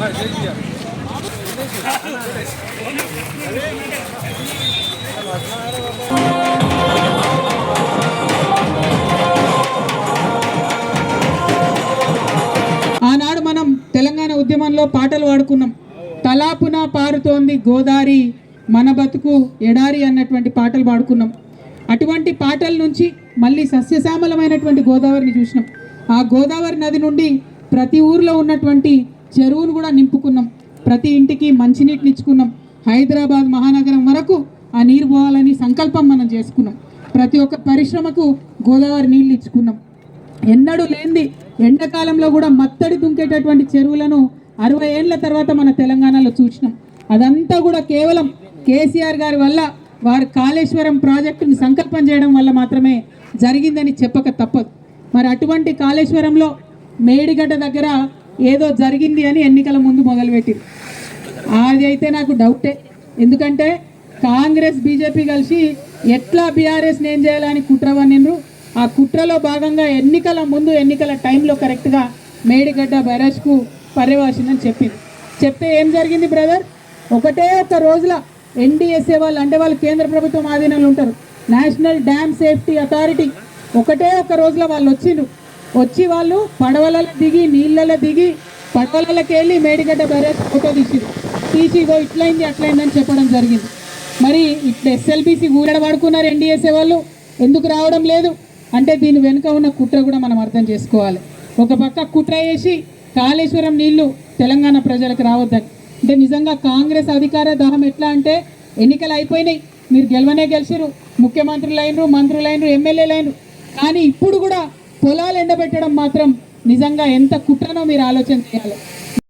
ఆనాడు మనం తెలంగాణ ఉద్యమంలో పాటలు పాడుకున్నాం. తలాపున పారుతోంది గోదారి, మన బతుకు ఎడారి అన్నటువంటి పాటలు పాడుకున్నాం. అటువంటి పాటల నుంచి మళ్ళీ సస్యశ్యామలమైనటువంటి గోదావరిని చూసినాం. ఆ గోదావరి నది నుండి ప్రతి ఊర్లో ఉన్నటువంటి చెరువును కూడా నింపుకున్నాం. ప్రతి ఇంటికి మంచినీటిని ఇచ్చుకున్నాం. హైదరాబాద్ మహానగరం వరకు ఆ నీరు పోవాలని సంకల్పం మనం చేసుకున్నాం. ప్రతి ఒక్క పరిశ్రమకు గోదావరి నీళ్ళు ఇచ్చుకున్నాం. ఎన్నడూ లేనిది ఎండాకాలంలో కూడా మత్తడి దుంకేటటువంటి చెరువులను 60 ఏళ్ల తర్వాత మన తెలంగాణలో చూసినాం. అదంతా కూడా కేవలం కేసీఆర్ గారి వల్ల, వారు కాళేశ్వరం ప్రాజెక్టుని సంకల్పం చేయడం వల్ల మాత్రమే జరిగిందని చెప్పక తప్పదు. మరి అటువంటి కాళేశ్వరంలో మేడిగడ్డ దగ్గర ఏదో జరిగింది అని ఎన్నికల ముందు మొదలుపెట్టింది. అది అయితే నాకు డౌటే. ఎందుకంటే కాంగ్రెస్ బీజేపీ కలిసి ఎట్లా బీఆర్ఎస్ని ఏం చేయాలని కుట్ర పన్నిండ్రు. ఆ కుట్రలో భాగంగా ఎన్నికల ముందు, ఎన్నికల టైంలో కరెక్ట్గా మేడిగడ్డ బ్యారేజ్కు పర్యవేక్షణని చెప్తే ఏం జరిగింది బ్రదర్? ఒకటే ఒక రోజుల ఎన్డీఎస్ఏ వాళ్ళు, అంటే వాళ్ళు కేంద్ర ప్రభుత్వం ఆధీనంలో ఉంటారు, నేషనల్ డ్యామ్ సేఫ్టీ అథారిటీ, ఒకటే ఒక రోజులో వాళ్ళు వచ్చి వాళ్ళు పడవలలో దిగి, నీళ్ళలో దిగి, పడవలకి వెళ్ళి మేడిగడ్డ బ్యారేజ్ ఫోటో తీసి ఇగో ఇట్లయింది అట్లయిందని చెప్పడం జరిగింది. మరి ఇట్లా ఎస్ఎల్బీసీ ఊరడ పడుకున్నారు ఎన్డీఎస్ఏ వాళ్ళు, ఎందుకు రావడం లేదు అంటే దీని వెనుక ఉన్న కుట్ర కూడా మనం అర్థం చేసుకోవాలి. ఒక పక్క కుట్ర చేసి కాళేశ్వరం నీళ్లు తెలంగాణ ప్రజలకు రావద్దని, అంటే నిజంగా కాంగ్రెస్ అధికార దాహం ఎట్లా అంటే ఎన్నికలు అయిపోయినాయి, మీరు గెలిచిరు, ముఖ్యమంత్రులు అయినరు, మంత్రులు అయినరు, ఎమ్మెల్యేలు అయినరు, కానీ ఇప్పుడు కూడా పొలాలు ఎండబెట్టడం మాత్రం నిజంగా ఎంత కుట్రనో మీరు ఆలోచన చేయాలి.